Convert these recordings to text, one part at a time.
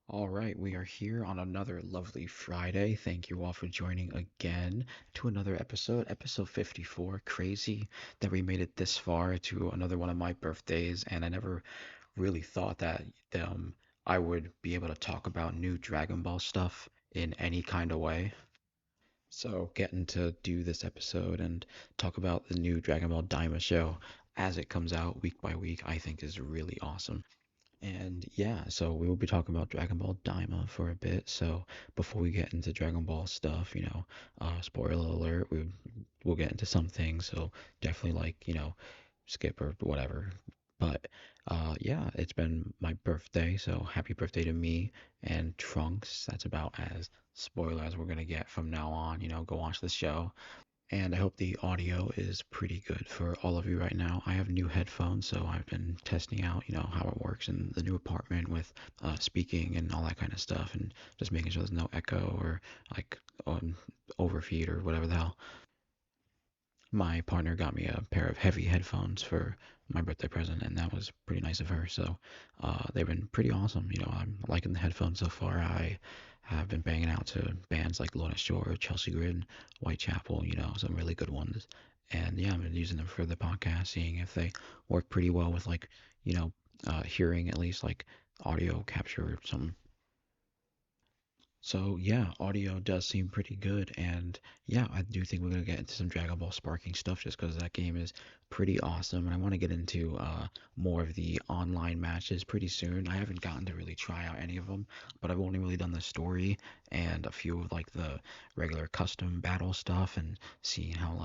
All right, we are here on another lovely Friday. Thank you all for joining again to another episode 54. Crazy that we made it this far to another one of my birthdays, and I never really thought that um, I would be able to talk about new Dragon Ball stuff in any kind of way. So, getting to do this episode and talk about the new Dragon Ball Daima show as it comes out week by week, I think is really awesome. And yeah, so we will be talking about Dragon Ball Daima for a bit. So before we get into Dragon Ball stuff, spoiler alert, we'll get into some things. So definitely skip or whatever. But yeah, it's been my birthday, so happy birthday to me and Trunks. That's about as spoiler as we're gonna get from now on. Go watch the show. And I hope the audio is pretty good for all of you right now. I have new headphones, so I've been testing out, how it works in the new apartment with speaking and all that kind of stuff, and just making sure there's no echo or like overfeed or whatever the hell. My partner got me a pair of heavy headphones for my birthday present, and that was pretty nice of her. So they've been pretty awesome. I'm liking the headphones so far. I have been banging out to bands like Lorna Shore, Chelsea Grin, Whitechapel, some really good ones. And yeah, I've been using them for the podcast, seeing if they work pretty well with hearing at least like audio capture or some. So yeah, audio does seem pretty good, and yeah, I do think we're gonna get into some Dragon Ball sparking stuff just because that game is pretty awesome, and I want to get into more of the online matches pretty soon. I haven't gotten to really try out any of them, but I've only really done the story and a few of like the regular custom battle stuff, and seeing how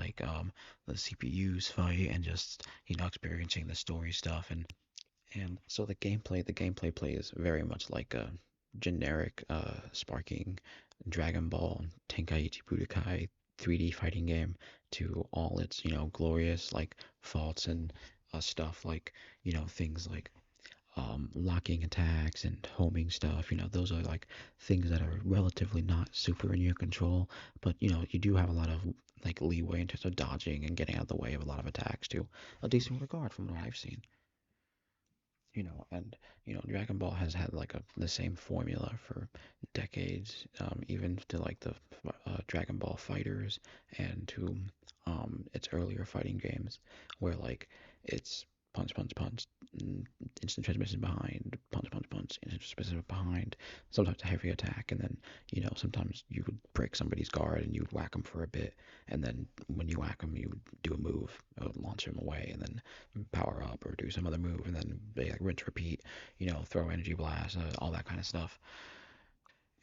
the CPUs fight, and just experiencing the story stuff, and so the gameplay plays very much like a generic sparking Dragon Ball Tenkaichi Budokai 3D fighting game to all its, glorious like faults and stuff like, things like locking attacks and homing stuff. Those are like things that are relatively not super in your control, but you do have a lot of like leeway in terms of dodging and getting out of the way of a lot of attacks to a decent regard from what I've seen. And Dragon Ball has had like the same formula for decades, even to like the Dragon Ball Fighters and to its earlier fighting games, where like it's punch, punch, punch, instant transmission behind, punch, punch, punch, instant transmission behind, sometimes a heavy attack, and then sometimes you would break somebody's guard and you would whack them for a bit, and then when you whack them, you would do a move, launch them away, and then power up or do some other move, and then they like rinse repeat, throw energy blast, all that kind of stuff.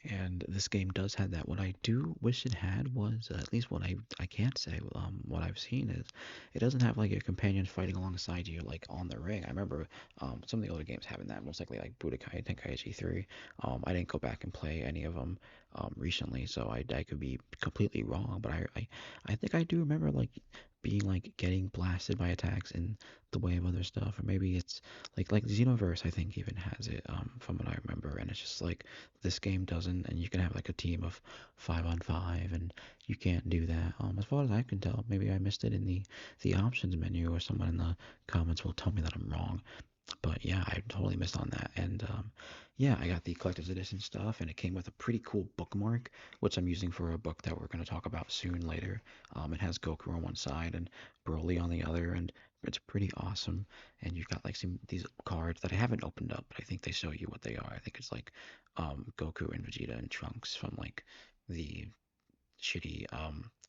And this game does have that. What I do wish it had was, at least what I can't say, what I've seen is it doesn't have like your companions fighting alongside you like on the ring. I remember some of the older games having that, most likely like Budokai Tenkaichi 3. I didn't go back and play any of them recently, so I could be completely wrong, but I think I do remember like being like getting blasted by attacks in the way of other stuff, or maybe it's like Xenoverse I think even has it, from what I remember, and it's just like this game doesn't, and you can have like a team of 5 on 5, and you can't do that. As far as I can tell, maybe I missed it in the options menu, or someone in the comments will tell me that I'm wrong. But yeah, I totally missed on that. And yeah, I got the collector's edition stuff, and it came with a pretty cool bookmark, which I'm using for a book that we're going to talk about soon later. It has Goku on one side and Broly on the other, and it's pretty awesome. And you've got like some these cards that I haven't opened up, but I think they show you what they are. I think it's like Goku and Vegeta and Trunks from like the shitty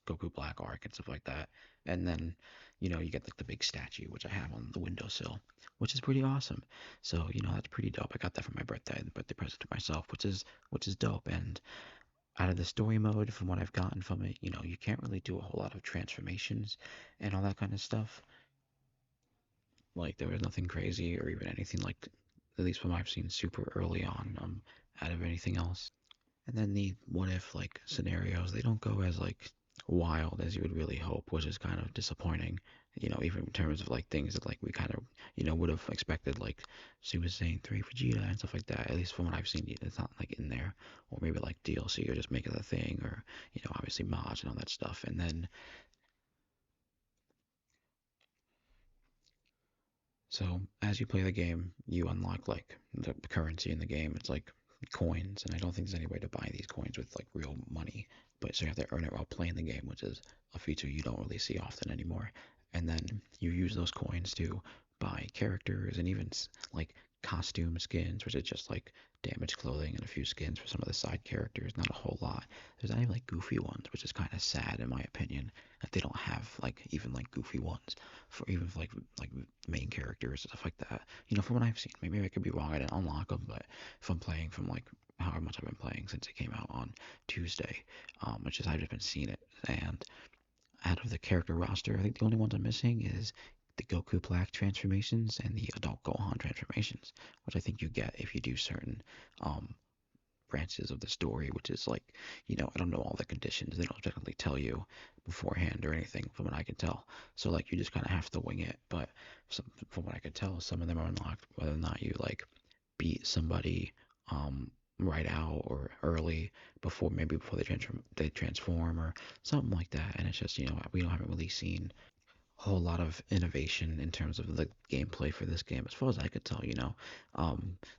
Goku Black arc and stuff like that. And then, you get like the big statue, which I have on the windowsill, which is pretty awesome. So, that's pretty dope. I got that for my birthday, the birthday present to myself, which is dope. And out of the story mode, from what I've gotten from it, you can't really do a whole lot of transformations and all that kind of stuff. Like there was nothing crazy or even anything like, at least from what I've seen, super early on, out of anything else. And then the what if like scenarios, they don't go as like wild as you would really hope, which is kind of disappointing. Even in terms of like things that like we kind of would have expected, like Super Saiyan 3 Vegeta and stuff like that. At least from what I've seen, it's not like in there, or maybe like DLC or just make it a thing, or obviously mods and all that stuff. And then so as you play the game, you unlock like the currency in the game. It's like coins, and I don't think there's any way to buy these coins with like real money. But so you have to earn it while playing the game, which is a feature you don't really see often anymore. And then you use those coins to buy characters and even like costume skins, which is just like damaged clothing and a few skins for some of the side characters. Not a whole lot. There's not even like goofy ones, which is kind of sad in my opinion that they don't have like even like goofy ones for even for, like main characters and stuff like that. From what I've seen, maybe I could be wrong. I didn't unlock them, but if I'm playing from like however much I've been playing since it came out on Tuesday, which is I've just been seeing it. And out of the character roster, I think the only ones I'm missing is the Goku Black transformations and the adult Gohan transformations, which I think you get if you do certain um, branches of the story, which is like, I don't know all the conditions. They don't technically tell you beforehand or anything from what I can tell. So like you just kind of have to wing it. But from what I can tell, some of them are unlocked whether or not you like beat somebody right out or early before they transform or something like that. And it's just, we don't haven't really seen whole lot of innovation in terms of the gameplay for this game, as far as I could tell.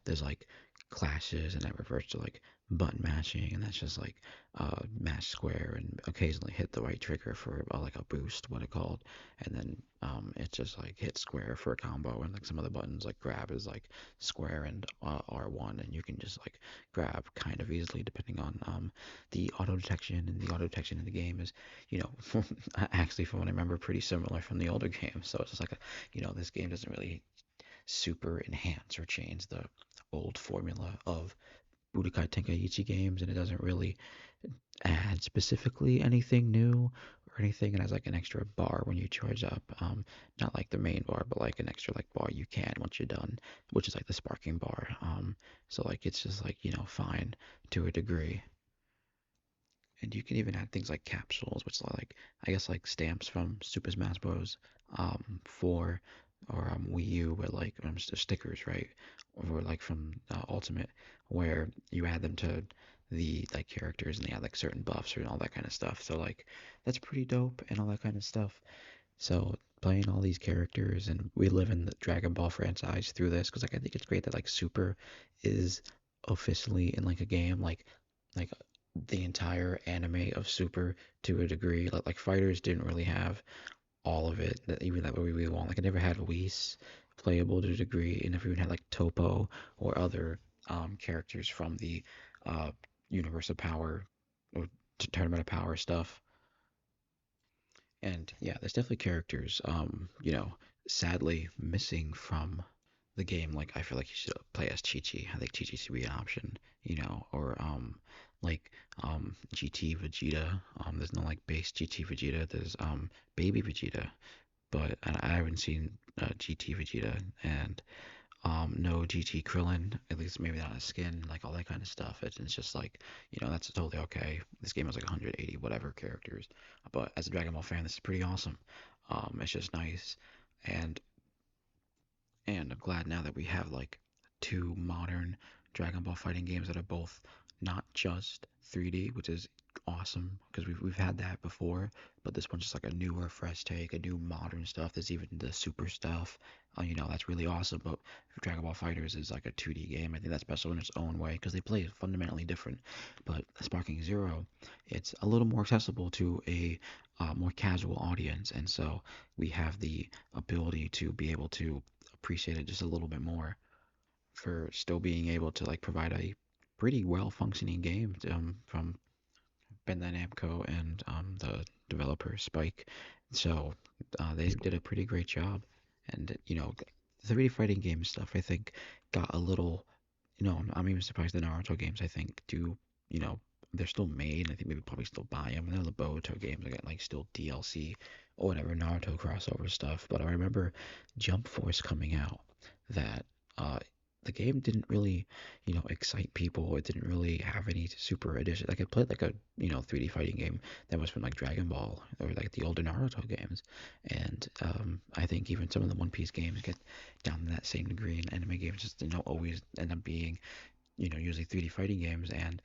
There's like clashes, and that reverts to like button mashing, and that's just like mash square and occasionally hit the right trigger for like a boost, what it called, and then it's just like hit square for a combo, and like some of the buttons like grab is like square and R1, and you can just like grab kind of easily depending on the auto detection, and the auto detection in the game is actually, from what I remember, pretty similar from the older games. So it's just like, this game doesn't really super enhance or change the old formula of Budokai Tenkaichi games, and it doesn't really add specifically anything new or anything. It has like an extra bar when you charge up, not like the main bar, but like an extra like bar you can once you're done, which is like the sparking bar. So like it's just like fine to a degree. And you can even add things like capsules, which are like I guess like stamps from Super Smash Bros. 4 or Wii U, where like stickers, right? Or like from Ultimate, where you add them to the like characters and they add like certain buffs and all that kind of stuff. So like that's pretty dope and all that kind of stuff. So playing all these characters and we live in the Dragon Ball franchise through this because like I think it's great that like Super is officially in like a game like the entire anime of Super to a degree. Like Fighters didn't really have all of it, even that we really want. Like I never had Whis playable to a degree, and never even had like Topo or other characters from the uh, Universe of Power or Tournament of Power stuff. And yeah, there's definitely characters, sadly missing from the game. Like I feel like you should play as Chi-Chi. I think Chi-Chi should be an option, or like GT Vegeta. There's no like base GT Vegeta. There's baby Vegeta, but I haven't seen GT Vegeta and no GT Krillin, at least maybe not a skin, like all that kind of stuff. It's just like, that's totally okay. This game has like 180 whatever characters, but as a Dragon Ball fan, this is pretty awesome. It's just nice, and I'm glad now that we have like two modern Dragon Ball fighting games that are both not just 3D, which is awesome because we've had that before, but this one's just like a newer, fresh take, a new modern stuff. There's even the super stuff, that's really awesome. But Dragon Ball Fighters is like a 2D game. I think that's special in its own way because they play fundamentally different. But Sparking Zero, it's a little more accessible to a more casual audience, and so we have the ability to be able to appreciate it just a little bit more for still being able to like provide a pretty well functioning game from Bandai Namco and the developer Spike. So they did a pretty great job, and the 3D fighting game stuff I think got a little. I'm even surprised the Naruto games I think do you know they're still made. I think maybe probably still buy them. And then the Boruto games I got like still DLC or whatever Naruto crossover stuff. But I remember Jump Force coming out that the game didn't really excite people. It didn't really have any super addition. Like I played like a 3D fighting game that was from like Dragon Ball or like the older Naruto games, and I think even some of the One Piece games get down to that same degree, and anime games just always end up being usually 3D fighting games. And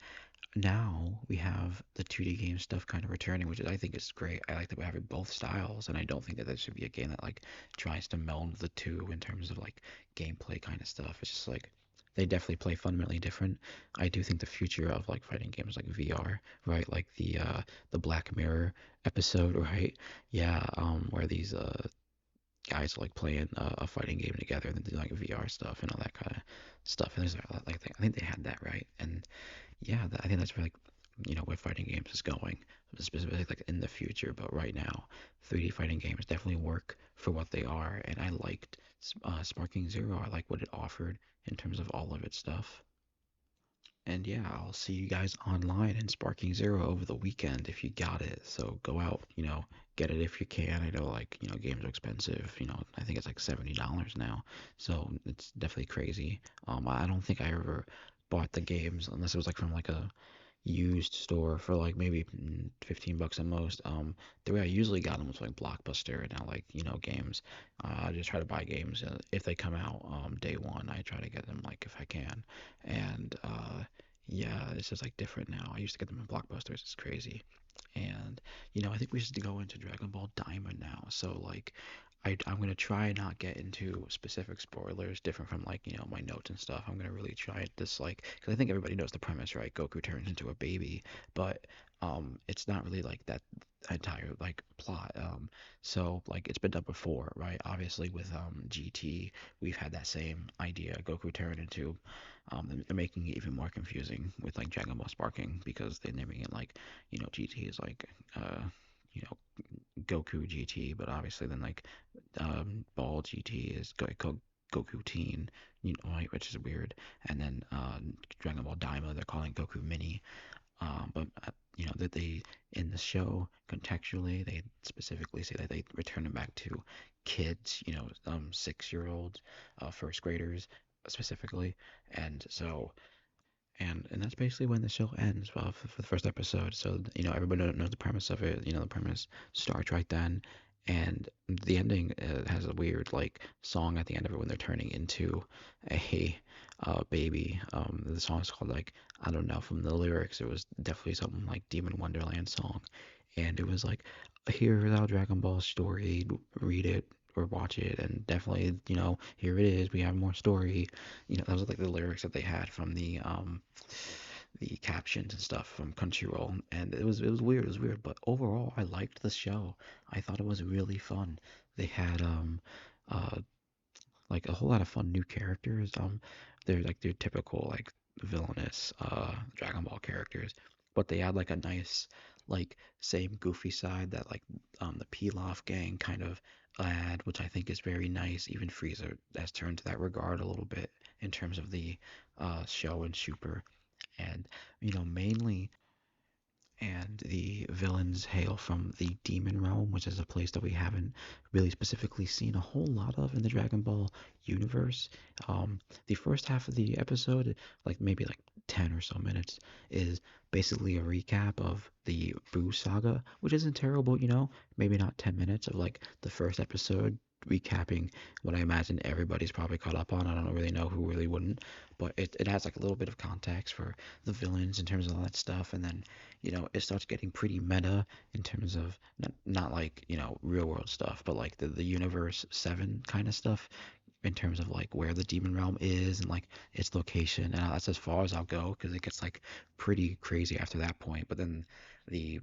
now we have the 2D game stuff kind of returning, which I think is great. I like that we're having both styles, and I don't think that there should be a game that like tries to meld the two in terms of like gameplay kind of stuff. It's just like they definitely play fundamentally different. I do think the future of like fighting games like VR, right? Like the Black Mirror episode, right? Yeah, where these guys are like playing a fighting game together and then do like VR stuff and all that kind of stuff. And there's like I think they had that right. And yeah, I think that's where like where fighting games is going, specifically like in the future. But right now, 3D fighting games definitely work for what they are, and I liked Sparking Zero. I like what it offered in terms of all of its stuff. And yeah, I'll see you guys online in Sparking Zero over the weekend if you got it. So go out, get it if you can. I know like, games are expensive. I think it's like $70 now. So it's definitely crazy. I don't think I ever bought the games unless it was like from like a used store for like maybe $15 at most. The way I usually got them was like Blockbuster and now like games. I just try to buy games if they come out day one. I try to get them like if I can, and yeah, it's just like different now. I used to get them in Blockbusters. It's crazy. And I think we should go into Dragon Ball Diamond now. So like, I'm gonna try and not get into specific spoilers, different from like my notes and stuff. I'm gonna really try this like, because I think everybody knows the premise, right? Goku turns into a baby, but it's not really like that entire like plot. So like it's been done before, right? Obviously with GT, we've had that same idea. Goku turned into they're making it even more confusing with like Dragon Ball Sparking because they're naming it like GT is like you know Goku GT, but obviously then like Ball GT is Goku Teen, right, which is weird. And then Dragon Ball Daima, they're calling Goku Mini. But that they in the show contextually, they specifically say that they return him back to kids, 6-year-olds, first graders specifically, and so and that's basically when the show ends for the first episode. So everybody knows the premise of it. The premise starts right then, and the ending has a weird like song at the end of it when they're turning into a baby. The song is called like I don't know from the lyrics. It was definitely something like Demon Wonderland song, and it was like here's our Dragon Ball story. Read it or watch it, and definitely here it is. We have more story. That was like the lyrics that they had from the captions and stuff from Crunchyroll, and it was weird. It was weird, but overall, I liked the show. I thought it was really fun. They had uh like a whole lot of fun new characters. They're like their typical like villainous Dragon Ball characters, but they had like a nice like same goofy side that like the Pilaf gang kind of had, which I think is very nice. Even Frieza has turned to that regard a little bit in terms of the show and Super, and mainly and the villains hail from the Demon Realm, which is a place that we haven't really specifically seen a whole lot of in the Dragon Ball universe. The first half of the episode, like maybe like 10 or so minutes, is basically a recap of the Buu saga, which isn't terrible, maybe not 10 minutes of like the first episode recapping what I imagine everybody's probably caught up on. I don't really know who really wouldn't, but it has like a little bit of context for the villains in terms of all that stuff, and then it starts getting pretty meta in terms of not like, real world stuff, but like the universe 7 kind of stuff in terms of like where the demon realm is and like its location. And that's as far as I'll go because it gets like pretty crazy after that point. But then the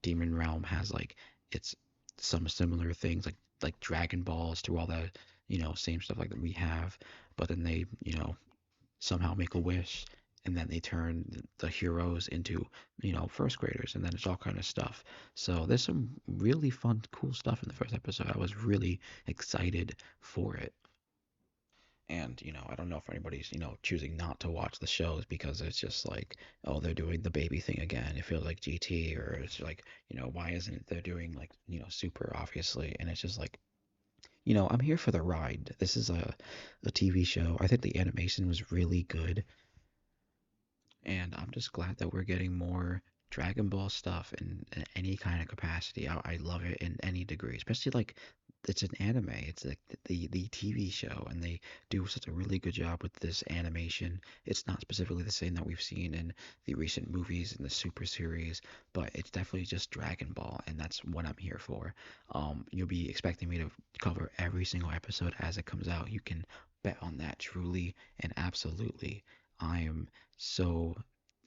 demon realm has like it's some similar things like Dragon Balls to all the, same stuff like that we have. But then they, somehow make a wish and then they turn the heroes into first graders, and then it's all kind of stuff. So there's some really fun cool stuff in the first episode. I was really excited for it. And I don't know if anybody's choosing not to watch the shows because it's just like, oh, they're doing the baby thing again. It feels like GT, or it's like, why isn't it they're doing like Super, obviously. And it's just like, I'm here for the ride. This is a TV show. I think the animation was really good, and I'm just glad that we're getting more Dragon Ball stuff in any kind of capacity. I love it in any degree, especially like it's an anime. It's like the TV show, and they do such a really good job with this animation. It's not specifically the same that we've seen in the recent movies in the Super series, but it's definitely just Dragon Ball, and that's what I'm here for. You'll be expecting me to cover every single episode as it comes out. You can bet on that truly and absolutely. I am so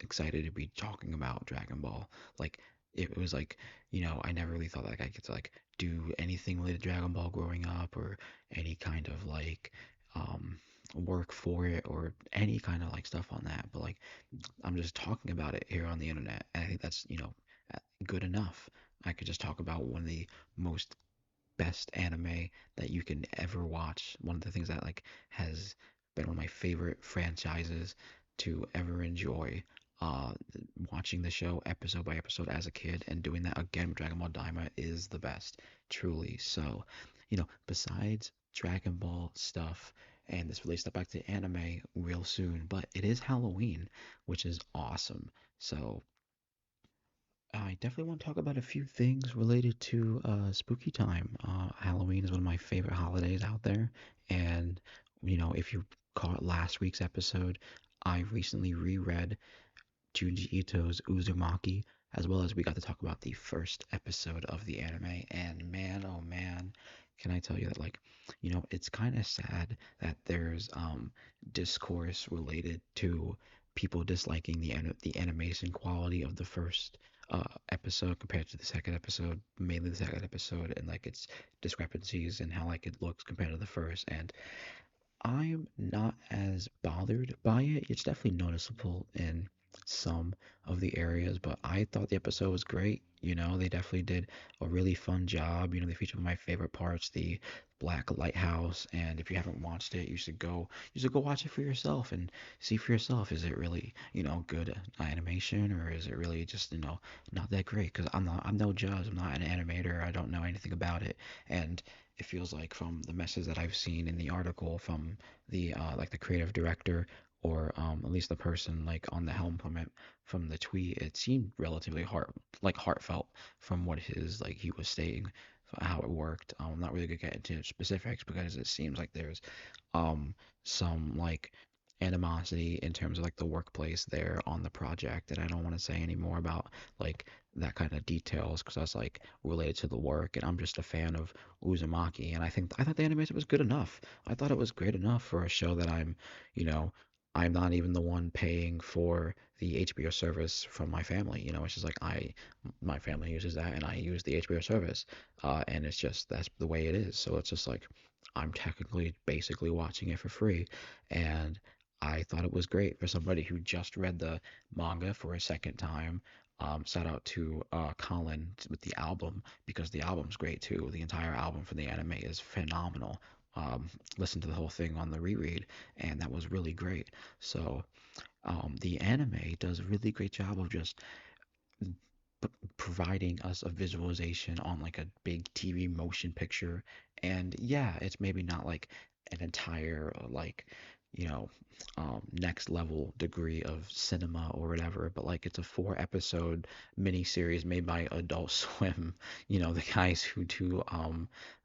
excited to be talking about Dragon Ball. Like it was like, I never really thought like I could like do anything related to Dragon Ball growing up or any kind of like um work for it or any kind of like stuff on that. But like I'm just talking about it here on the internet. And I think that's, good enough. I could just talk about one of the most best anime that you can ever watch. One of the things that like has been one of my favorite franchises to ever enjoy. Uh, Watching the show episode by episode as a kid and doing that again with Dragon Ball Daima is the best, truly. So, besides Dragon Ball stuff, and this relates back to anime real soon, but it is Halloween, which is awesome. So I definitely want to talk about a few things related to spooky time. Halloween is one of my favorite holidays out there. And, if you caught last week's episode, I recently reread Junji Ito's Uzumaki, as well as we got to talk about the first episode of the anime. And man, oh man, can I tell you that, like, it's kind of sad that there's discourse related to people disliking the animation quality of the first episode compared to the second episode, mainly the second episode, and like its discrepancies and how like it looks compared to the first. And I'm not as bothered by it. It's definitely noticeable in some of the areas, but I thought the episode was great. They definitely did a really fun job. They featured one of my favorite parts, the Black Lighthouse. And if you haven't watched it, you should go watch it for yourself and see for yourself. Is it really, good animation or is it really just, not that great? Because I'm no judge. I'm not an animator. I don't know anything about it. And it feels like from the message that I've seen in the article from the like the creative director or at least the person like on the helm from the tweet, it seemed relatively heartfelt from what his like he was saying how it worked. I'm not really gonna get into specifics because it seems like there's some like animosity in terms of like the workplace there on the project, and I don't want to say any more about like that kind of details because that's like related to the work, and I'm just a fan of Uzumaki, and I thought the animation was good enough. I thought it was great enough for a show that you know, I'm not even the one paying for the HBO service from my family. It's just like my family uses that, and I use the HBO service, and it's just that's the way it is. So it's just like I'm technically basically watching it for free, and I thought it was great for somebody who just read the manga for a second time. Shout out to Colin with the album because the album's great too. The entire album for the anime is phenomenal. Listened to the whole thing on the reread, and that was really great. So the anime does a really great job of just providing us a visualization on like a big TV motion picture. And yeah, it's maybe not like an entire like, you know, next level degree of cinema or whatever, but like it's a 4 episode mini series made by Adult Swim, the guys who do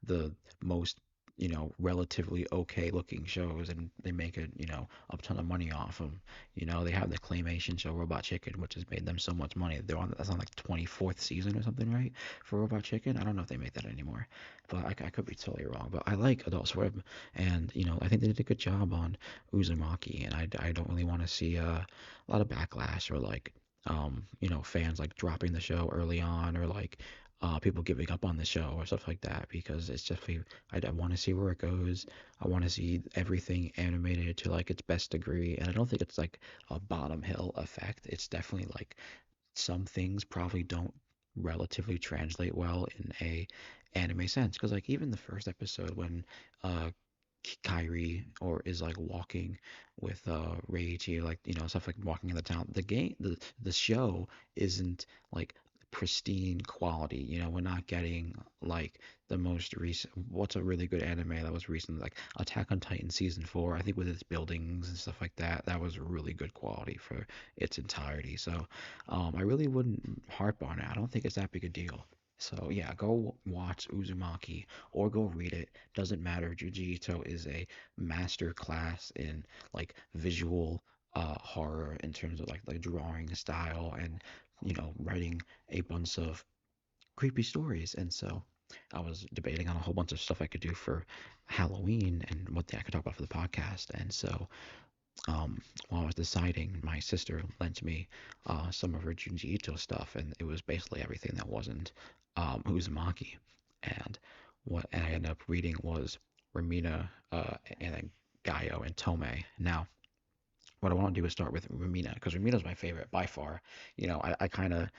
the most relatively okay looking shows, and they make a ton of money off them. They have the claymation show Robot Chicken, which has made them so much money. That's on like 24th season or something, right? For Robot Chicken. I don't know if they make that anymore, but I could be totally wrong. But I like Adult Swim, and I think they did a good job on Uzumaki, and I don't really want to see a lot of backlash or like fans like dropping the show early on or like people giving up on the show or stuff like that because it's just I want to see where it goes. I want to see everything animated to like its best degree, and I don't think it's like a bottom hill effect. It's definitely like some things probably don't relatively translate well in a anime sense because like even the first episode when uh Kyrie or is like walking with Reiichi, like stuff like walking in the town. The show isn't like pristine quality. We're not getting like the most recent. What's a really good anime that was recent? Like Attack on Titan season 4. I think with its buildings and stuff like that, that was really good quality for its entirety. So I really wouldn't harp on it. I don't think it's that big a deal. So yeah, go watch Uzumaki or go read it. Doesn't matter. Junji Ito is a master class in like visual horror in terms of like drawing style and writing a bunch of creepy stories. And so I was debating on a whole bunch of stuff I could do for Halloween and what I could talk about for the podcast. And so, while I was deciding, my sister lent me some of her Junji Ito stuff, and it was basically everything that wasn't Uzumaki. And what I ended up reading was Ramina, and then Gaio and Tomei. Now, what I want to do is start with Ramina because Ramina's my favorite by far. I kind of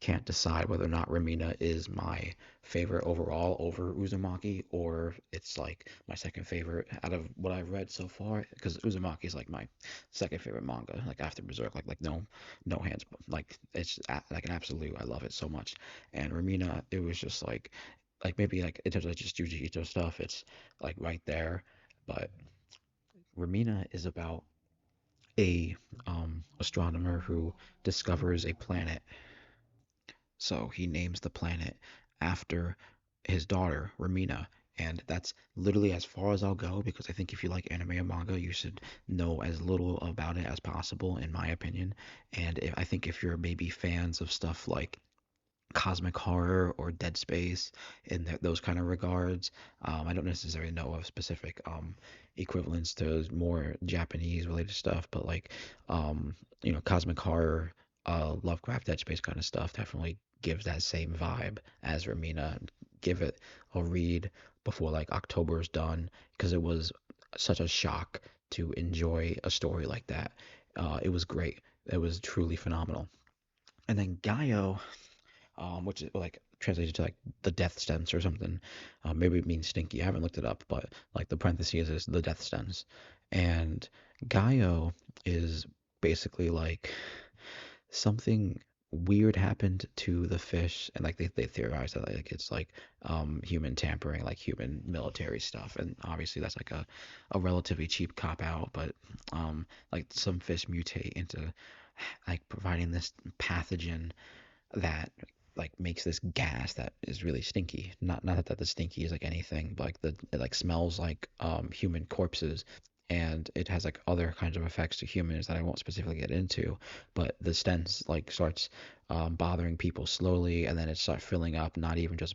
can't decide whether or not Ramina is my favorite overall over Uzumaki or it's like my second favorite out of what I've read so far because Uzumaki is like my second favorite manga like after Berserk like no hands like it's like an absolute I love it so much and Ramina it was just like maybe like in terms of just Yuji Ito stuff it's like right there but Ramina is about a astronomer who discovers a planet. So he names the planet after his daughter, Ramina. And that's literally as far as I'll go because I think if you like anime or manga, you should know as little about it as possible, in my opinion. And I think if you're maybe fans of stuff like cosmic horror or Dead Space in those kind of regards. I don't necessarily know of specific equivalents to more Japanese related stuff, but like cosmic horror, Lovecraft, Dead Space kind of stuff definitely gives that same vibe as Ramina. Give it a read before like October is done because it was such a shock to enjoy a story like that. It was great. It was truly phenomenal. And then Gaio which is like translated to like the death stance or something. Maybe it means stinky. I haven't looked it up, but like the parentheses is the death stance. And Gaio is basically like something weird happened to the fish and like they theorize that like it's like human tampering like human military stuff and obviously that's like a relatively cheap cop out but like some fish mutate into like providing this pathogen that like makes this gas that is really stinky. Not that the stinky is like anything, but like it like smells like human corpses and it has like other kinds of effects to humans that I won't specifically get into, but the stench like starts bothering people slowly and then it starts filling up not even just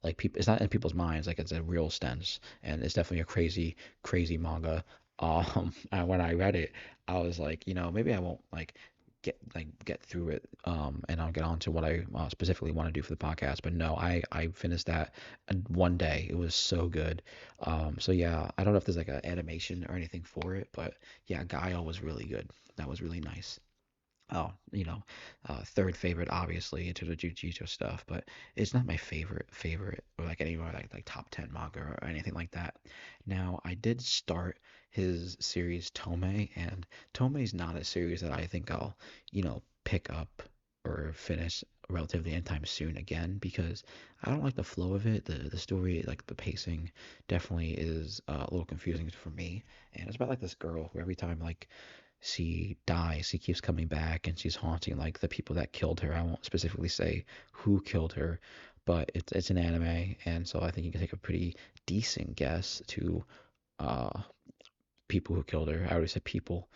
like people it's not in people's minds like it's a real stench and it's definitely a crazy manga. And when I read it, I was like, maybe I won't get through it and I'll get on to what I specifically want to do for the podcast but no I finished that in one day it was so good so yeah I don't know if there's like an animation or anything for it but yeah Guile was really good that was really nice oh third favorite obviously into the Jujutsu stuff but it's not my favorite or like anywhere like top 10 manga or anything like that now I did start his series Tomei and Tomei's not a series that I think I'll pick up or finish relatively anytime soon again because I don't like the flow of it the story like the pacing definitely is a little confusing for me and it's about like this girl who every time like she dies. She keeps coming back and she's haunting like the people that killed her. I won't specifically say who killed her, but it's an anime, and so I think you can take a pretty decent guess to uh people who killed her. I already said people,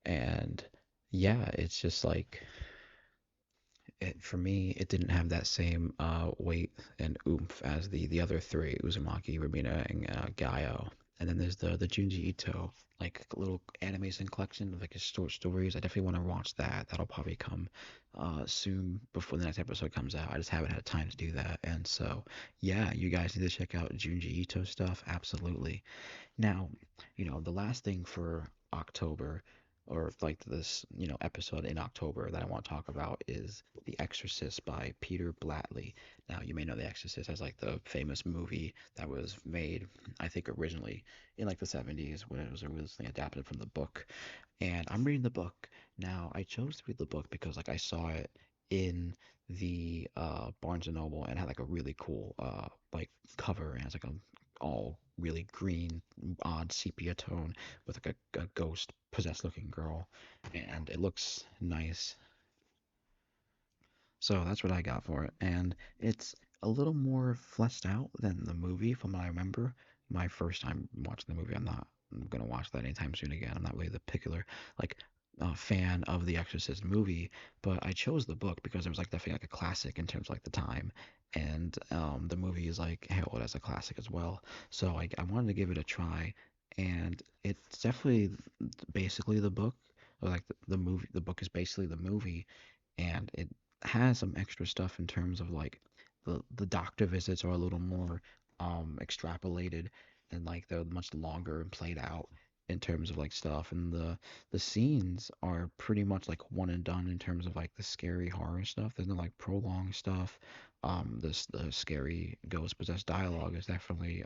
and yeah, it's just like for me, it didn't have that same weight and oomph as the other three, Uzumaki, Rabina, and Gaio. And then there's the Junji Ito, like little animation collection of like his short stories. I definitely want to watch that. That'll probably come soon before the next episode comes out. I just haven't had time to do that. And so, yeah, you guys need to check out Junji Ito stuff. Absolutely. Now, the last thing for October, or like this, episode in October that I want to talk about is The Exorcist by Peter Blatty. Now, you may know The Exorcist as like the famous movie that was made, I think, originally in like the 70s when it was originally adapted from the book. And I'm reading the book. Now, I chose to read the book because like I saw it in the Barnes and Noble and had like a really cool like cover and it's like a all really green, odd sepia tone with like a ghost possessed looking girl, and it looks nice. So that's what I got for it, and it's a little more fleshed out than the movie from what I remember. My first time watching the movie, I'm not gonna watch that anytime soon again. I'm not really the particular like fan of the Exorcist movie, but I chose the book because it was like definitely like a classic in terms of like the time, and the movie is like hailed as a classic as well. So I wanted to give it a try, and it's definitely basically the book, or like the movie. The book is basically the movie, and it has some extra stuff in terms of like the doctor visits are a little more extrapolated, and like they're much longer and played out in terms of like stuff, and the scenes are pretty much like one and done in terms of like the scary horror stuff. There's no like prolonged stuff. The scary ghost possessed dialogue is definitely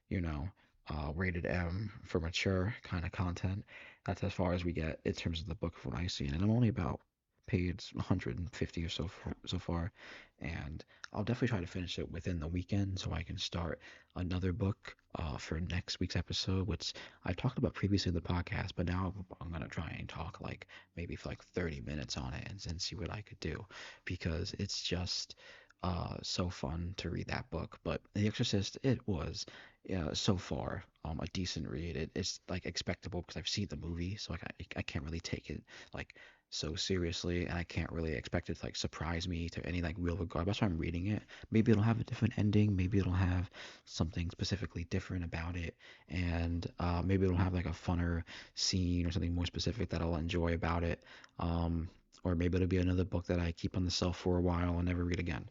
you know, rated M for mature kind of content. That's as far as we get in terms of the book of what I've seen, and I'm only about page 150 or so far, and I'll definitely try to finish it within the weekend so I can start another book for next week's episode, which I talked about previously in the podcast, but now I'm gonna try and talk like maybe for like 30 minutes on it and see what I could do because it's just so fun to read that book. But The Exorcist, it was so far a decent read. It's like expectable because I've seen the movie, so like I can't really take it like so seriously, and I can't really expect it to like surprise me to any like real regard. That's why I'm reading it. Maybe it'll have a different ending. Maybe it'll have something specifically different about it, and maybe it'll have like a funner scene or something more specific that I'll enjoy about it. Um, or maybe it'll be another book that I keep on the shelf for a while and never read again.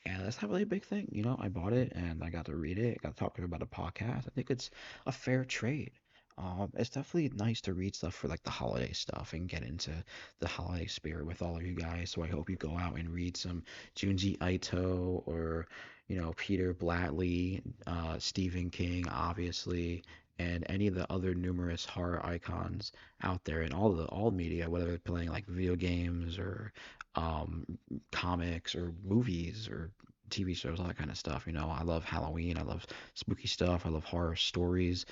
And that's not really a big thing. I bought it and I got to read it. I got to talk to her about a podcast. I think it's a fair trade. It's definitely nice to read stuff for like the holiday stuff and get into the holiday spirit with all of you guys. So I hope you go out and read some Junji Ito or, Peter Blatty, Stephen King, obviously, and any of the other numerous horror icons out there in all media, whether they're playing like video games or um, comics or movies or TV shows, all that kind of stuff. I love Halloween. I love spooky stuff. I love horror stories,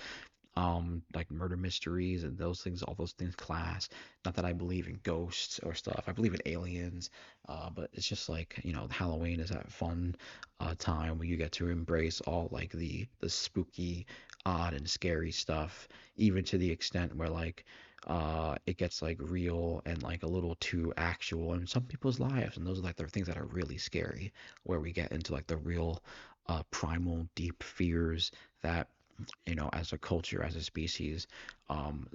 like murder mysteries and those things, all those things class. Not that I believe in ghosts or stuff. I believe in aliens, but it's just like, Halloween is that fun time where you get to embrace all like the spooky, odd and scary stuff, even to the extent where like it gets like real and like a little too actual in some people's lives, and those are like the things that are really scary, where we get into like the real primal deep fears that as a culture, as a species,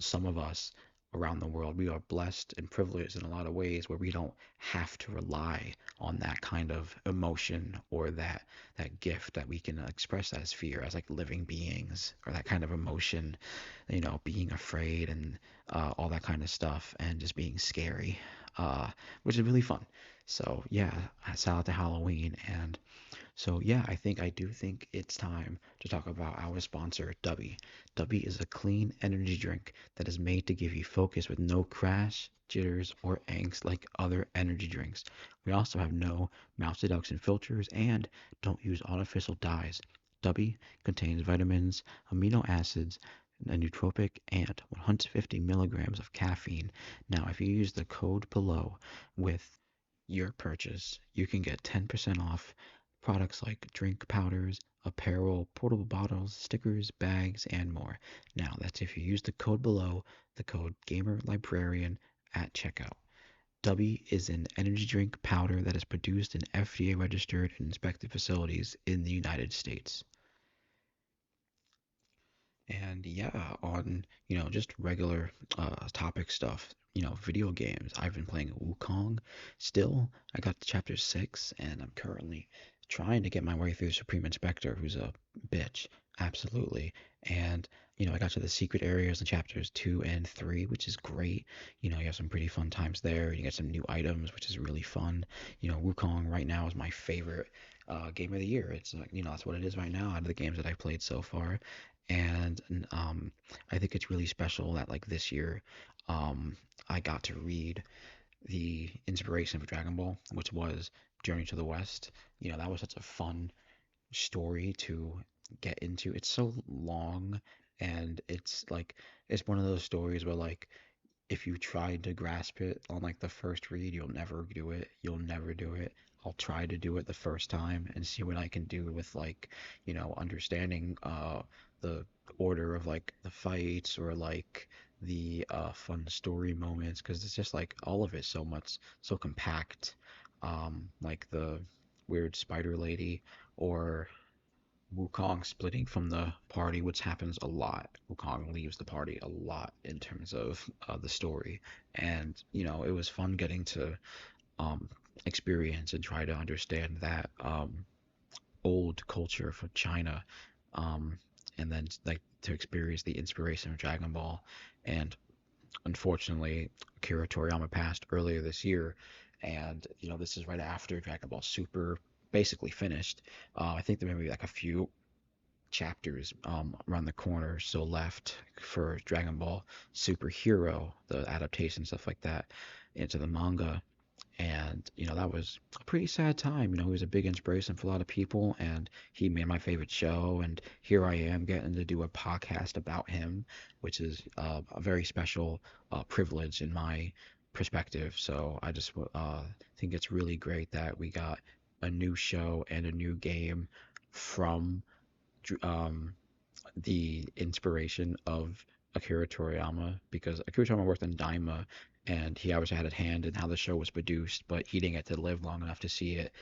some of us around the world, we are blessed and privileged in a lot of ways where we don't have to rely on that kind of emotion or that gift that we can express as fear as like living beings, or that kind of emotion, being afraid and all that kind of stuff, and just being scary, which is really fun. So yeah, shout out to Halloween. And so yeah, I do think it's time to talk about our sponsor, Dubby. Dubby is a clean energy drink that is made to give you focus with no crash, jitters, or angst like other energy drinks. We also have no mouth seduction filters and don't use artificial dyes. Dubby contains vitamins, amino acids, a nootropic, and 150 milligrams of caffeine. Now, if you use the code below with your purchase, you can get 10% off products like drink powders, apparel, portable bottles, stickers, bags, and more. Now, that's if you use the code below, the code GamerLibrarian at checkout. Dubby is an energy drink powder that is produced in FDA registered and inspected facilities in the United States. And yeah, on, just regular topic stuff, video games. I've been playing Wukong still. I got to chapter 6 and I'm currently trying to get my way through Supreme Inspector, who's a bitch. Absolutely. And I got to the secret areas in chapters 2 and 3, which is great. You have some pretty fun times there. You get some new items, which is really fun. Wukong right now is my favorite game of the year. It's like, that's what it is right now out of the games that I've played so far. And I think it's really special that like this year, um, I got to read the inspiration for Dragon Ball, which was Journey to the West. That was such a fun story to get into. It's so long, and it's one of those stories where like if you tried to grasp it on like the first read, you'll never do it. You'll never do it. I'll try to do it the first time and see what I can do with like, understanding the order of like the fights, or like the fun story moments, because it's just like all of it so much so compact. Like the weird spider lady, or Wukong splitting from the party, which happens a lot. Wukong leaves the party a lot in terms of the story, and it was fun getting to um, experience and try to understand that old culture from China, um, and then like to experience the inspiration of Dragon Ball. And unfortunately, Akira Toriyama passed earlier this year, and this is right after Dragon Ball Super basically finished. I think there may be like a few chapters around the corner still left for Dragon Ball Super Hero, the adaptation, stuff like that, into the manga. And that was a pretty sad time. He was a big inspiration for a lot of people, and he made my favorite show. And here I am getting to do a podcast about him, which is a very special privilege in my perspective. So I just think it's really great that we got a new show and a new game from um, the inspiration of Akira Toriyama, because Akira Toriyama worked on Daima, and he obviously had a hand in how the show was produced, but he didn't get to live long enough to see it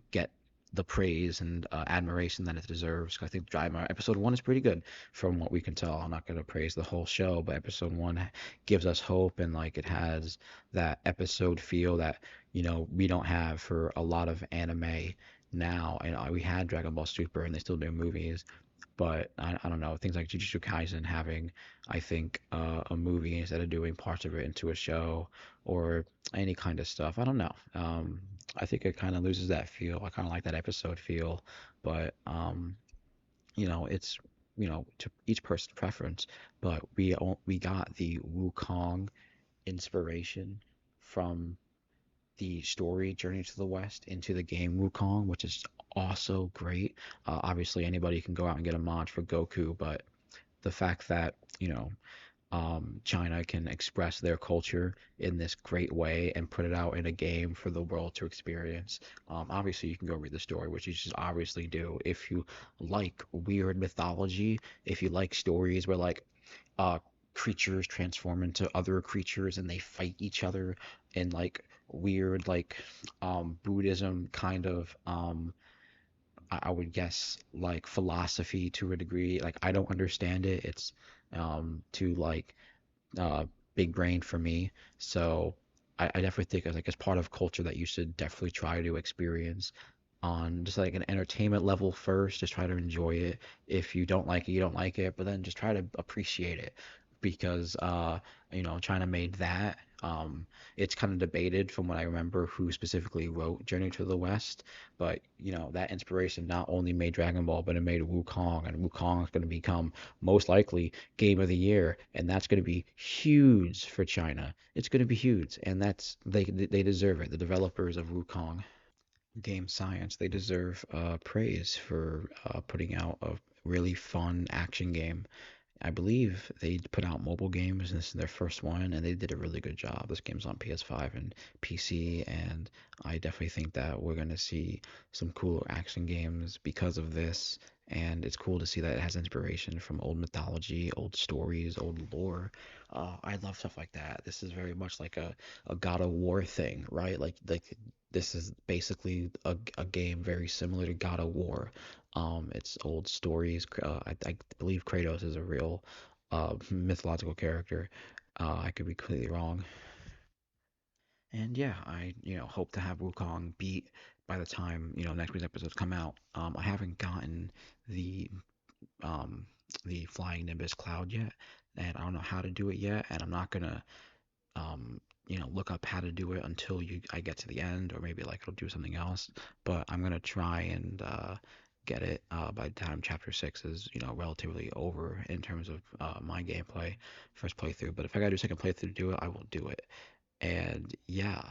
get the praise and admiration that it deserves. I think Daima episode one is pretty good from what we can tell. I'm not going to praise the whole show, but episode one gives us hope, and like it has that episode feel that we don't have for a lot of anime now. And we had Dragon Ball Super, and they still do movies, but I don't know, things like Jujutsu Kaisen having, I think, a movie instead of doing parts of it into a show, or any kind of stuff. I don't know. I think it kind of loses that feel. I kind of like that episode feel, but it's to each person's preference. But we got the Wukong inspiration from the story Journey to the West into the game Wukong, which is also great. Obviously, anybody can go out and get a mod for Goku, but the fact that China can express their culture in this great way and put it out in a game for the world to experience. Obviously, you can go read the story, which you should obviously do if you like weird mythology, if you like stories where like uh, creatures transform into other creatures and they fight each other in like weird like Buddhism kind of I would guess like philosophy to a degree. Like I don't understand it. It's too like uh, big brain for me. So I definitely think as part of culture that you should definitely try to experience on just like an entertainment level first. Just try to enjoy it. If you don't like it, you don't like it, but then just try to appreciate it, because China made that. It's kind of debated from what I remember who specifically wrote Journey to the West, but that inspiration not only made Dragon Ball, but it made Wukong, and Wukong is going to become most likely Game of the Year, and that's going to be huge for China. It's going to be huge, and they deserve it. The developers of Wukong Game Science, they deserve praise for putting out a really fun action game. I believe they put out mobile games, and this is their first one, and they did a really good job. This game's on PS5 and PC, and I definitely think that we're going to see some cooler action games because of this. And it's cool to see that it has inspiration from old mythology, old stories, old lore. I love stuff like that. This is very much like a God of War thing, right? Like this is basically a game very similar to God of War. It's old stories. I believe Kratos is a real mythological character. I could be completely wrong. And yeah, I hope to have Wukong beat by the time next week's episodes come out. I haven't gotten the um the Flying Nimbus Cloud yet, and I don't know how to do it yet, and I'm not gonna look up how to do it until I get to the end, or maybe like it'll do something else. But I'm gonna try and get it by the time chapter 6 is relatively over in terms of my gameplay first playthrough. But if I gotta do second playthrough to do it, I will do it. And yeah,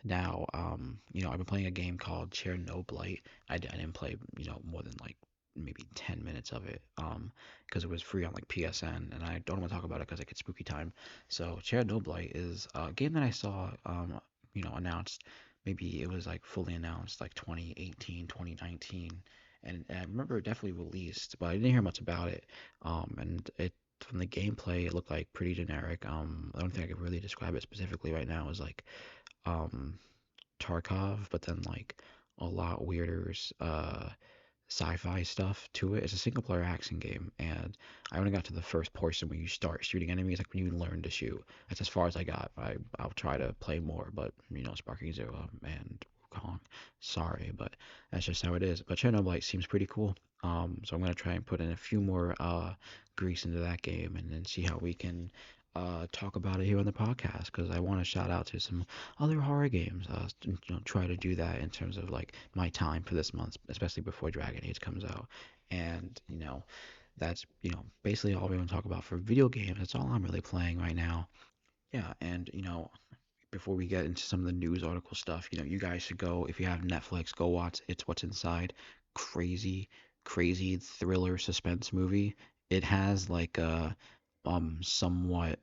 now I've been playing a game called Chernobyl. I didn't play more than like maybe 10 minutes of it because it was free on like PSN, and I don't want to talk about it because it gets spooky time. So Chernobyl is a game that I saw announced, maybe it was like fully announced like 2018, 2019, and I remember it definitely released, but I didn't hear much about it. And it from the gameplay, it looked like pretty generic. I don't think I could really describe it specifically right now. Is like um Tarkov, but then like a lot weirder sci-fi stuff to it. It's a single player action game, and I only got to the first portion where you start shooting enemies, like when you learn to shoot. That's as far as I got. I'll try to play more, but Sparking Zero and Kong, sorry, but that's just how it is. But Chernobyl seems pretty cool. So I'm gonna try and put in a few more grease into that game, and then see how we can talk about it here on the podcast, because I want to shout out to some other horror games. Try to do that in terms of like my time for this month, especially before Dragon Age comes out. And that's basically all we want to talk about for video games. That's all I'm really playing right now. Yeah, and before we get into some of the news article stuff, you guys should go, if you have Netflix, go watch It's What's Inside. Crazy, crazy thriller suspense movie. It has like a somewhat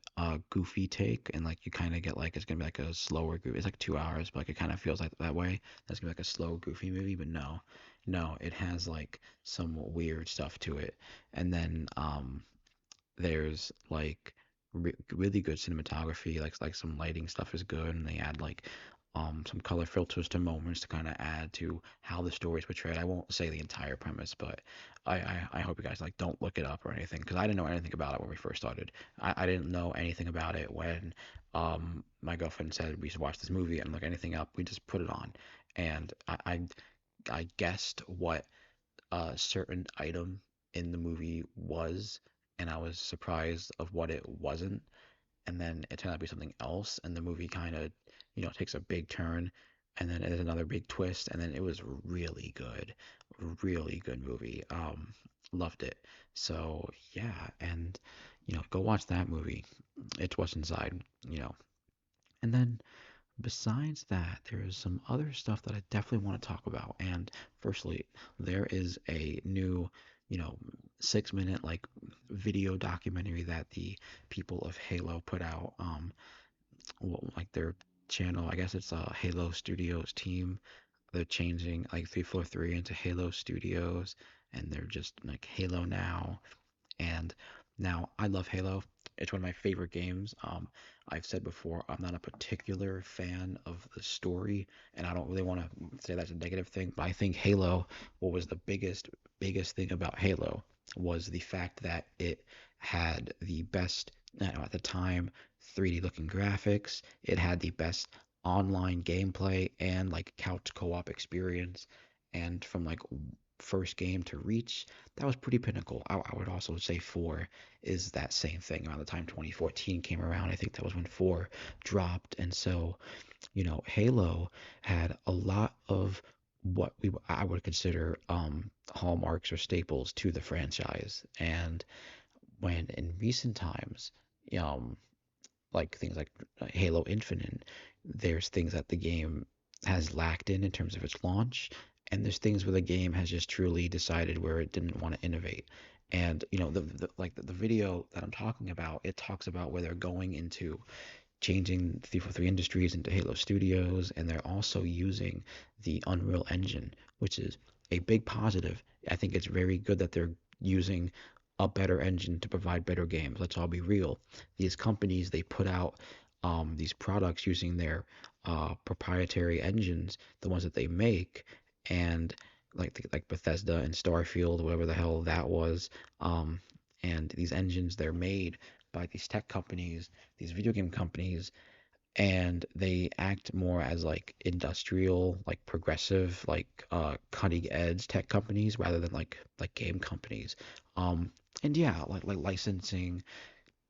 goofy take, and like you kind of get like it's gonna be like a slower goofy. It's like 2 hours, but like it kind of feels like that way. That's gonna be like a slow goofy movie, but no, no, it has like some weird stuff to it. And then there's like really good cinematography, like some lighting stuff is good, and they add like some color filters to moments to kind of add to how the story is portrayed. I won't say the entire premise, but I hope you guys like don't look it up or anything, because I didn't know anything about it when we first started. I didn't know anything about it when my girlfriend said we should watch this movie and look anything up. We just put it on, and I guessed what a certain item in the movie was, and I was surprised of what it wasn't. And then it turned out to be something else, and the movie kind of, takes a big turn, and then there's another big twist, and then it was really good movie. Loved it. So yeah, and go watch that movie. It's What's Inside. And then besides that, there is some other stuff that I definitely want to talk about. And firstly, there is a new, you know, 6 minute like video documentary that the people of Halo put out. Well, like their channel, I guess it's Halo Studios team. They're changing like 343 into Halo Studios, and they're just like Halo now. And now I love Halo. It's one of my favorite games. I've said before, I'm not a particular fan of the story, and I don't really want to say that's a negative thing, but I think Halo, what was the biggest thing about Halo was the fact that it had the best, at the time, 3D looking graphics. It had the best online gameplay and like couch co-op experience. And from like first game to reach, that was pretty pinnacle. I would also say 4 is that same thing. Around the time 2014 came around, I think that was when 4 dropped. And so, Halo had a lot of what I would consider hallmarks or staples to the franchise. And when in recent times, um, like things like Halo Infinite, there's things that the game has lacked in terms of its launch, and there's things where the game has just truly decided where it didn't want to innovate. And the video that I'm talking about, it talks about where they're going into changing 343 Industries into Halo Studios, and they're also using the Unreal Engine, which is a big positive. I think it's very good that they're using a better engine to provide better games. Let's all be real. These companies, they put out these products using their proprietary engines, the ones that they make, and like Bethesda and Starfield, whatever the hell that was. And these engines, they're made by these tech companies, these video game companies, and they act more as like industrial, like progressive, like cutting edge tech companies rather than like game companies. And yeah, like licensing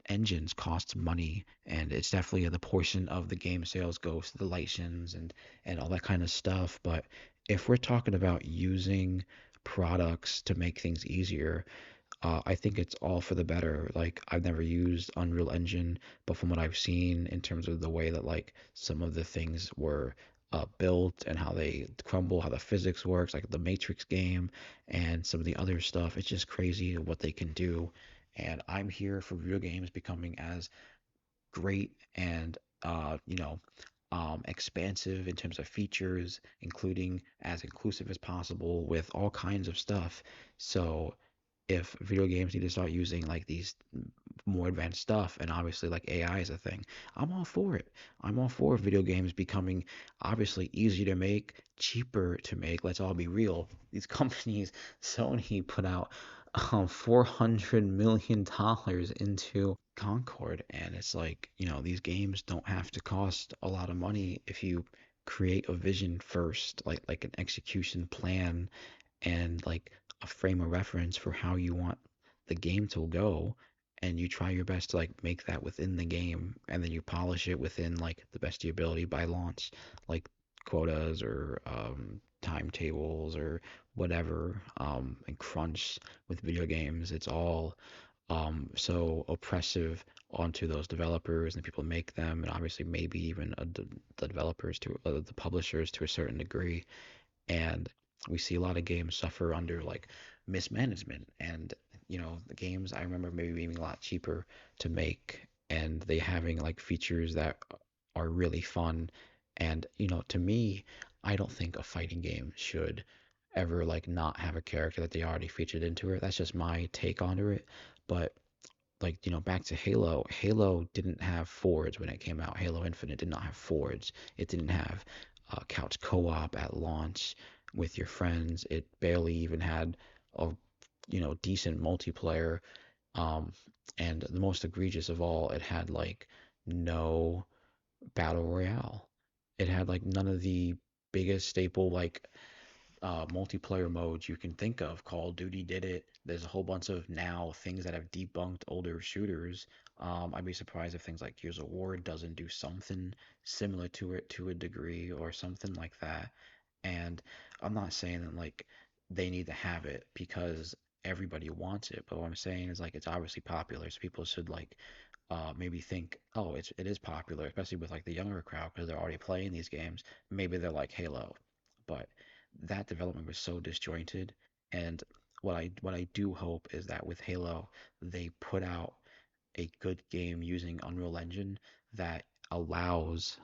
engines costs money, and it's definitely the portion of the game sales goes to the license and all that kind of stuff. But if we're talking about using products to make things easier, I think it's all for the better. Like I've never used Unreal Engine, but from what I've seen in terms of the way that like some of the things were built and how they crumble, how the physics works, like the Matrix game and some of the other stuff, it's just crazy what they can do. And I'm here for video games becoming as great and expansive in terms of features, including as inclusive as possible with all kinds of stuff. So if video games need to start using like these more advanced stuff, and obviously like AI is a thing, I'm all for it. I'm all for video games becoming obviously easier to make, cheaper to make. Let's all be real. These companies, Sony put out $400 million into Concord, and it's like, these games don't have to cost a lot of money if you create a vision first, like an execution plan and like a frame of reference for how you want the game to go, and you try your best to like make that within the game, and then you polish it within like the best of your ability by launch, like quotas or timetables or whatever, and crunch with video games. It's all so oppressive onto those developers and the people who make them, and obviously maybe even the developers to the publishers to a certain degree. And we see a lot of games suffer under like mismanagement, and the games I remember maybe being a lot cheaper to make, and they having like features that are really fun. And to me, I don't think a fighting game should ever like not have a character that they already featured into it. That's just my take onto it. But like, back to Halo. Halo didn't have forwards when it came out. Halo Infinite did not have forwards. It didn't have couch co-op at launch with your friends. It barely even had a decent multiplayer. Um, and the most egregious of all, it had like no battle royale. It had like none of the biggest staple like multiplayer modes you can think of. Call of Duty did it. There's a whole bunch of now things that have debunked older shooters. I'd be surprised if things like Gears of War doesn't do something similar to it to a degree or something like that. And I'm not saying that like they need to have it because everybody wants it, but what I'm saying is like it's obviously popular, so people should like maybe think, oh, it is popular, especially with like the younger crowd because they're already playing these games. Maybe they're like Halo, but that development was so disjointed. And what I do hope is that with Halo, they put out a good game using Unreal Engine that allows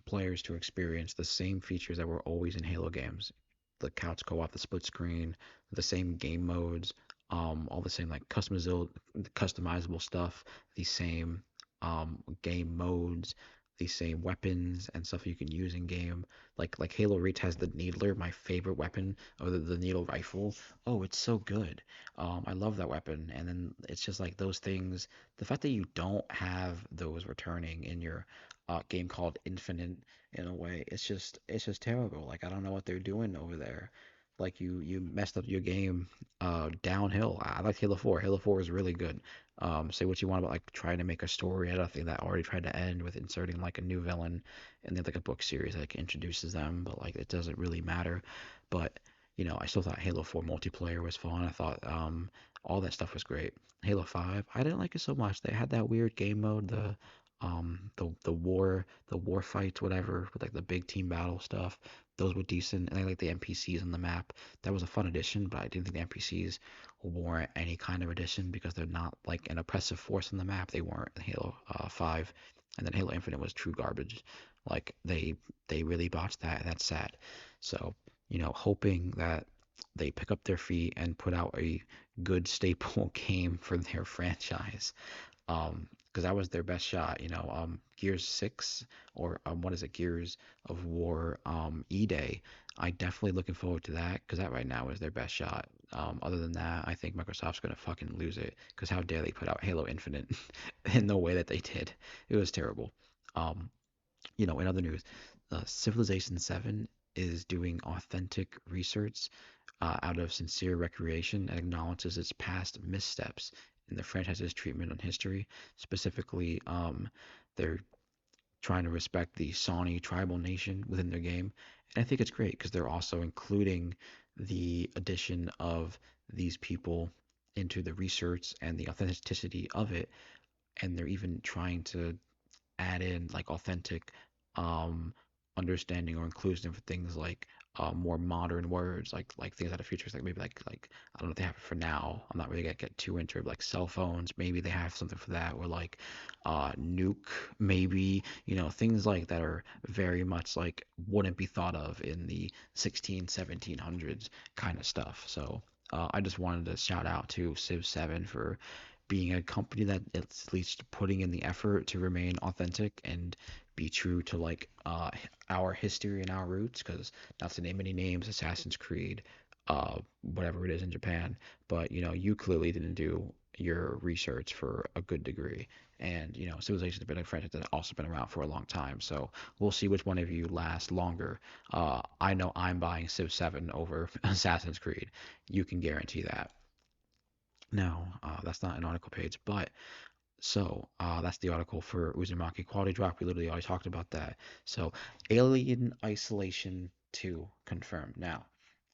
players to experience the same features that were always in Halo games. The couch co-op, the split screen, the same game modes, all the same like customizable stuff, the same game modes, the same weapons and stuff you can use in game. Like Halo Reach has the Needler, my favorite weapon, or the needle rifle. Oh, it's so good. I love that weapon. And then it's just like those things. The fact that you don't have those returning in your game called Infinite in a way, it's just terrible. Like I don't know what they're doing over there. Like you messed up your game downhill. I like Halo 4. Halo 4 is really good. Say what you want about like trying to make a story. I don't think that already tried to end with inserting like a new villain and then like a book series that like introduces them, but like it doesn't really matter. But I still thought Halo 4 multiplayer was fun. I thought all that stuff was great. Halo 5, I didn't like it so much. They had that weird game mode, the war fights, whatever, with like the big team battle stuff. Those were decent, and I like the NPCs on the map. That was a fun addition, but I didn't think the NPCs warrant any kind of addition because they're not like an oppressive force on the map. They weren't in Halo 5, and then Halo Infinite was true garbage. Like they really botched that, and that's sad. So hoping that they pick up their feet and put out a good staple game for their franchise. Because that was their best shot. Gears 6 or what is it, Gears of War E-Day. I definitely looking forward to that because that right now is their best shot. Other than that, I think Microsoft's gonna fucking lose it because how dare they put out Halo Infinite in the way that they did? It was terrible. Um, in other news, Civilization 7 is doing authentic research out of sincere recreation and acknowledges its past missteps in the franchise's treatment on history. Specifically, they're trying to respect the Sawney tribal nation within their game. And I think it's great because they're also including the addition of these people into the research and the authenticity of it. And they're even trying to add in like authentic um understanding or inclusion for things like more modern words like things out of futures like maybe like I don't know if they have it for now. I'm not really gonna get too into it, like cell phones, maybe they have something for that, or like nuke, maybe, things like that are very much like wouldn't be thought of in the 1700s kind of stuff. So I just wanted to shout out to Civ 7 for being a company that it's at least putting in the effort to remain authentic and be true to like our history and our roots. Because not to name any names, Assassin's Creed, whatever it is in Japan, but you clearly didn't do your research for a good degree. And Civilization's been a franchise that's also been around for a long time. So we'll see which one of you lasts longer. I know I'm buying Civ 7 over Assassin's Creed. You can guarantee that. No, that's not an article page, but that's the article for Uzumaki Quality Drop. We literally already talked about that. So Alien Isolation 2 confirmed. Now,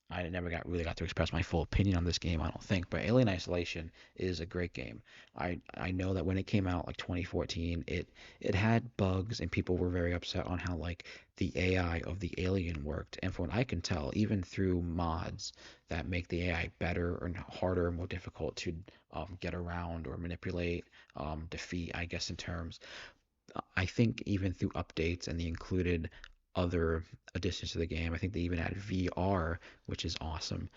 I never really got to express my full opinion on this game, I don't think, but Alien Isolation is a great game. I know that when it came out like 2014, it had bugs and people were very upset on how like the AI of the alien worked. And from what I can tell, even through mods that make the AI better or harder or more difficult to get around or manipulate, defeat, I guess in terms, I think even through updates and the included other additions to the game, I think they even add VR, which is awesome.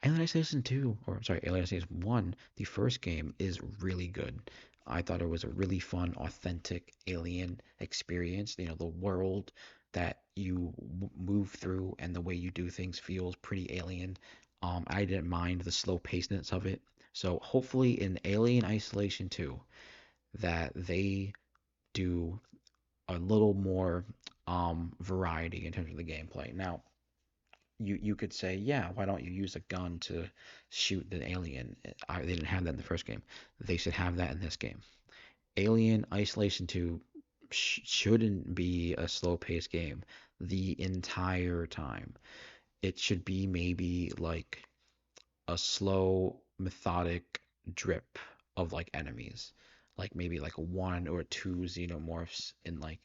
Alien Isolation 2, or I'm sorry, Alien Isolation 1, the first game is really good. I thought it was a really fun, authentic alien experience. The world that you move through and the way you do things feels pretty alien. I didn't mind the slow pacedness of it. So hopefully in Alien Isolation 2 that they do a little more variety in terms of the gameplay. Now, you could say, yeah, why don't you use a gun to shoot the alien? They didn't have that in the first game. They should have that in this game. Alien Isolation 2 shouldn't be a slow-paced game the entire time. It should be maybe like a slow, methodic drip of like enemies, like maybe like one or two xenomorphs in like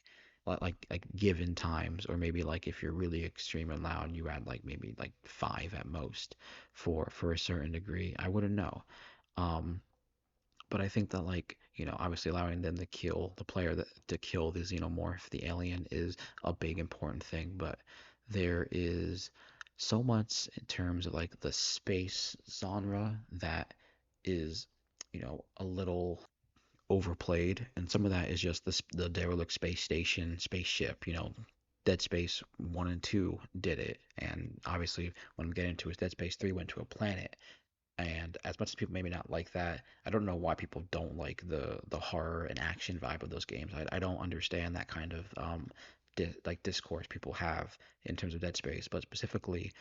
given times, or maybe like if you're really extreme and loud, you add like maybe like five at most for a certain degree. I wouldn't know. Um, but I think that like obviously allowing them to kill the player to kill the xenomorph, the alien, is a big important thing. But there is so much in terms of like the space genre that is a little overplayed, and some of that is just the derelict space station spaceship. Dead Space 1 and 2 did it, and obviously what I'm getting to is Dead Space 3 went to a planet, and as much as people maybe not like that, I don't know why people don't like the horror and action vibe of those games. I don't understand that kind of like discourse people have in terms of Dead Space, but specifically,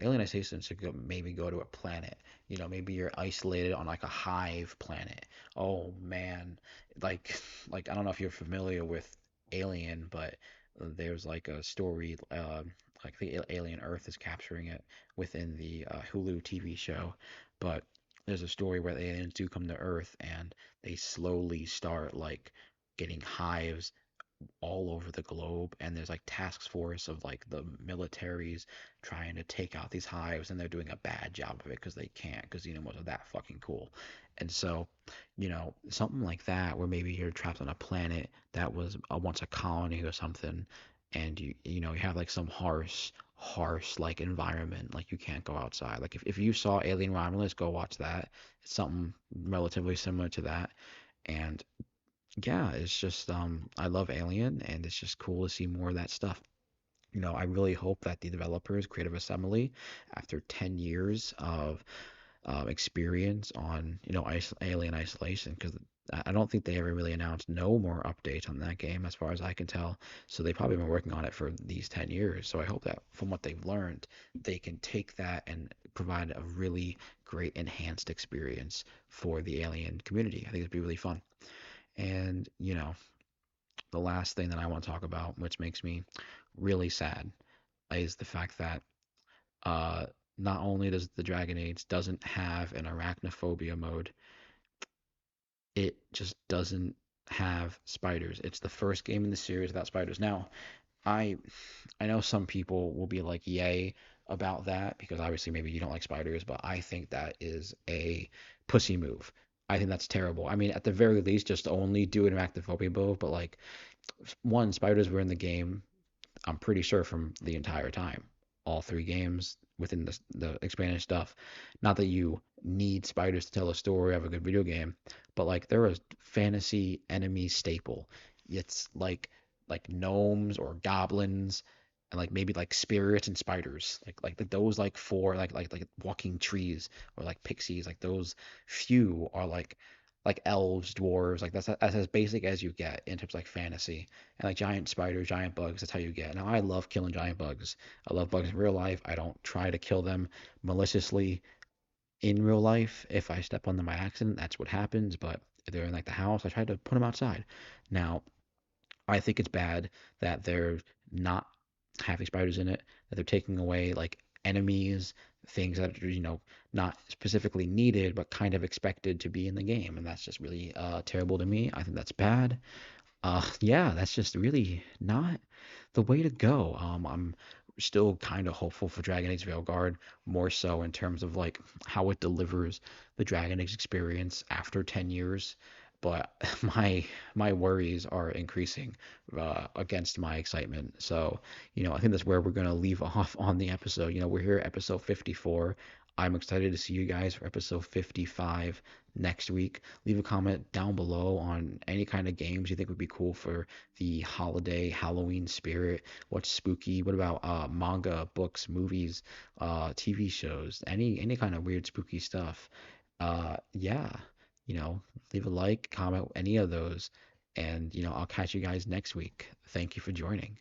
Alien Isolation should maybe go to a planet. Maybe you're isolated on like a hive planet. Oh man, like like I don't know if you're familiar with Alien, but there's like a story, like the Alien Earth is capturing it within the Hulu TV show, but there's a story where the aliens do come to Earth and they slowly start like getting hives all over the globe, and there's like task force of like the militaries trying to take out these hives, and they're doing a bad job of it because they can't, because xenomorphs are that fucking cool. And so something like that where maybe you're trapped on a planet that was once a colony or something, and you have like some harsh like environment, like you can't go outside. Like if you saw Alien Romulus, go watch that. It's something relatively similar to that. And yeah, it's just I love Alien, and it's just cool to see more of that stuff. I really hope that the developers, Creative Assembly, after 10 years of experience on Alien Isolation, because I don't think they ever really announced no more updates on that game as far as I can tell. So they've probably been working on it for these 10 years. So I hope that from what they've learned, they can take that and provide a really great enhanced experience for the Alien community. I think it'd be really fun. And the last thing that I want to talk about, which makes me really sad, is the fact that uh, not only does the Dragon Age doesn't have an arachnophobia mode, it just doesn't have spiders. It's the first game in the series without spiders. Now, I I know some people will be like yay about that because obviously maybe you don't like spiders, but I think that is a pussy move. I think that's terrible. I mean, at the very least, just only do an arachnophobia move, but like one, spiders were in the game, I'm pretty sure from the entire time. All three games within the expanded stuff. Not that you need spiders to tell a story of a good video game, but like they're a fantasy enemy staple. It's like gnomes or goblins and like maybe like spirits and spiders. Like those like four like walking trees or like pixies, like those few are like elves, dwarves, like that's as basic as you get in terms of like fantasy. And like giant spiders, giant bugs, that's how you get. Now I love killing giant bugs. I love bugs in real life. I don't try to kill them maliciously in real life. If I step on them by accident, that's what happens. But if they're in like the house, I try to put them outside. Now, I think it's bad that they're not having spiders in it, that they're taking away like enemies, things that are, not specifically needed, but kind of expected to be in the game. And that's just really terrible to me. I think that's bad. Yeah, that's just really not the way to go. I'm still kind of hopeful for Dragon Age Veilguard, more so in terms of like how it delivers the Dragon Age experience after 10 years. But my worries are increasing against my excitement. So, I think that's where we're gonna leave off on the episode. We're here at episode 54. I'm excited to see you guys for episode 55 next week. Leave a comment down below on any kind of games you think would be cool for the holiday Halloween spirit. What's spooky? What about manga, books, movies, TV shows, any kind of weird spooky stuff? Yeah, you know, leave a like, comment, any of those, and I'll catch you guys next week. Thank you for joining.